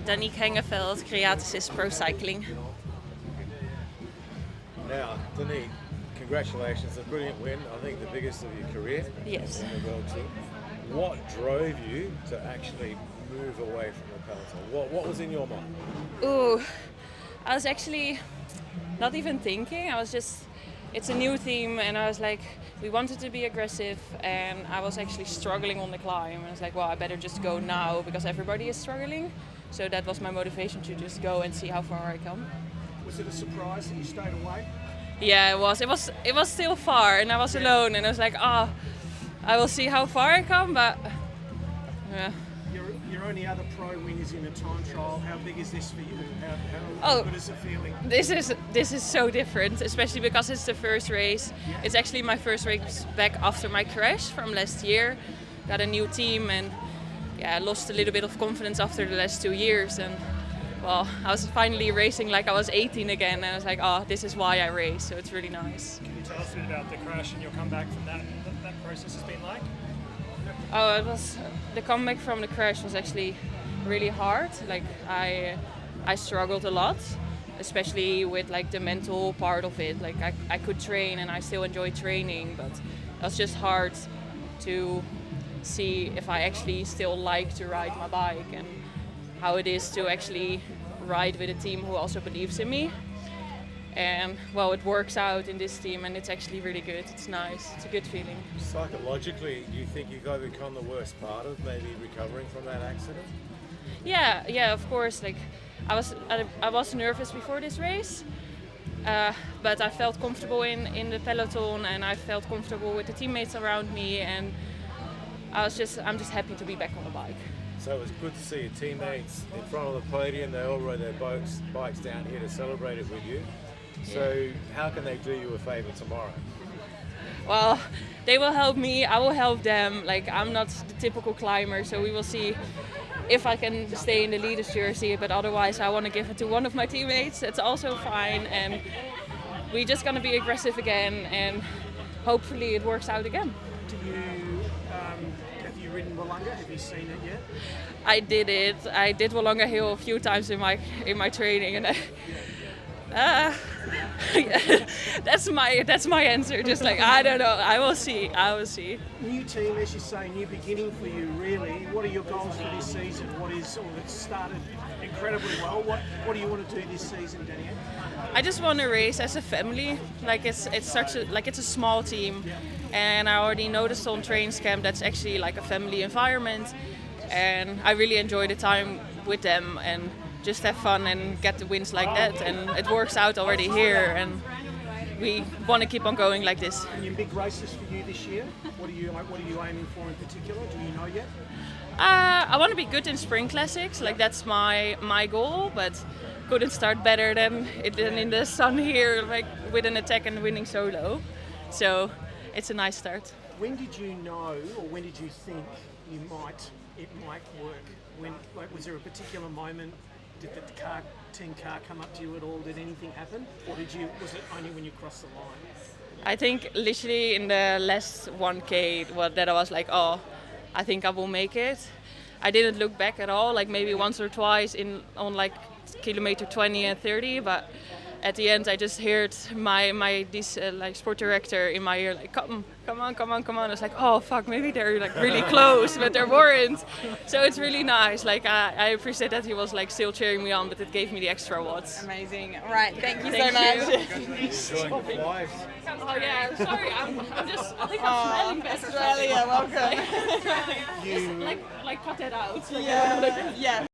Daniek Hengeveld, Creatis Pro Cycling. Now, Daniek, congratulations, a brilliant win. I think the biggest of your career. Yes. In the VeloClub. What drove you to actually move away from the peloton? What was in your mind? Ooh, I was actually not even thinking. It's a new team, and I was like, we wanted to be aggressive, and I was actually struggling on the climb. And I was like, well, I better just go now because everybody is struggling. So that was my motivation to just go and see how far I come. Was it a surprise that you stayed away? Yeah, it was. It was still far, and I was alone, and I was like, I will see how far I come, but yeah. Your only other pro win is in a time trial. How big is this for you? How good is it feeling? This is so different, especially because it's the first race. Yeah. It's actually my first race back after my crash from last year. Got a new team, and I lost a little bit of confidence after the last 2 years. And well, I was finally racing like I was 18 again, and I was like, this is why I race. So it's really nice. Can you tell us a bit about the crash and your comeback from that? What that process has been like? The comeback from the crash was actually really hard. Like I struggled a lot, especially with like the mental part of it. Like I could train and I still enjoy training, but it was just hard to see if I actually still like to ride my bike and how it is to actually ride with a team who also believes in me. And well, it works out in this team, and it's actually really good. It's nice. It's a good feeling. Psychologically, do you think you've overcome the worst part of maybe recovering from that accident? Yeah, of course. Like I was nervous before this race, but I felt comfortable in the peloton, and I felt comfortable with the teammates around me, and I'm just happy to be back on the bike. So it was good to see your teammates in front of the podium. They all rode their bikes down here to celebrate it with you. So how can they do you a favour tomorrow? Well, they will help me, I will help them. Like I'm not the typical climber, so we will see if I can stay in the leader's jersey, but otherwise I want to give it to one of my teammates. It's also fine, and we're just going to be aggressive again, and hopefully it works out again. Have you ridden Wollonga? Have you seen it yet? I did it. I did Wollonga Hill a few times in my training, and that's my answer. Just like I don't know. I will see. New team, as you say, new beginning for you. Really, what are your goals for this season? It's started incredibly well. What do you want to do this season, Daniek? I just want to race as a family. Like it's a small team, and I already noticed on trains camp that's actually like a family environment, and I really enjoy the time with them and just have fun and get the wins like that, and it works out already here, and we want to keep on going like this. And your big races for you this year? What are you aiming for in particular? Do you know yet? I want to be good in spring classics, like that's my goal, but couldn't start better than in the sun here, like with an attack and winning solo. So it's a nice start. When did you know, or when did you think it might work? Was there a particular moment? Did the team car come up to you at all? Did anything happen? Or was it only when you crossed the line? I think literally in the last 1K that I was like, I think I will make it. I didn't look back at all, like maybe once or twice on like kilometer 20 and 30, but at the end I just heard my sport director in my ear like, come on. I was like, oh fuck, maybe they're like really close, but they weren't. So it's really nice. Like I appreciate that he was like still cheering me on, but it gave me the extra watts. Amazing. All right, thank you so much. Oh yeah, sorry, I think I'm smelling better. Australia, welcome. Like cut that out. Yeah.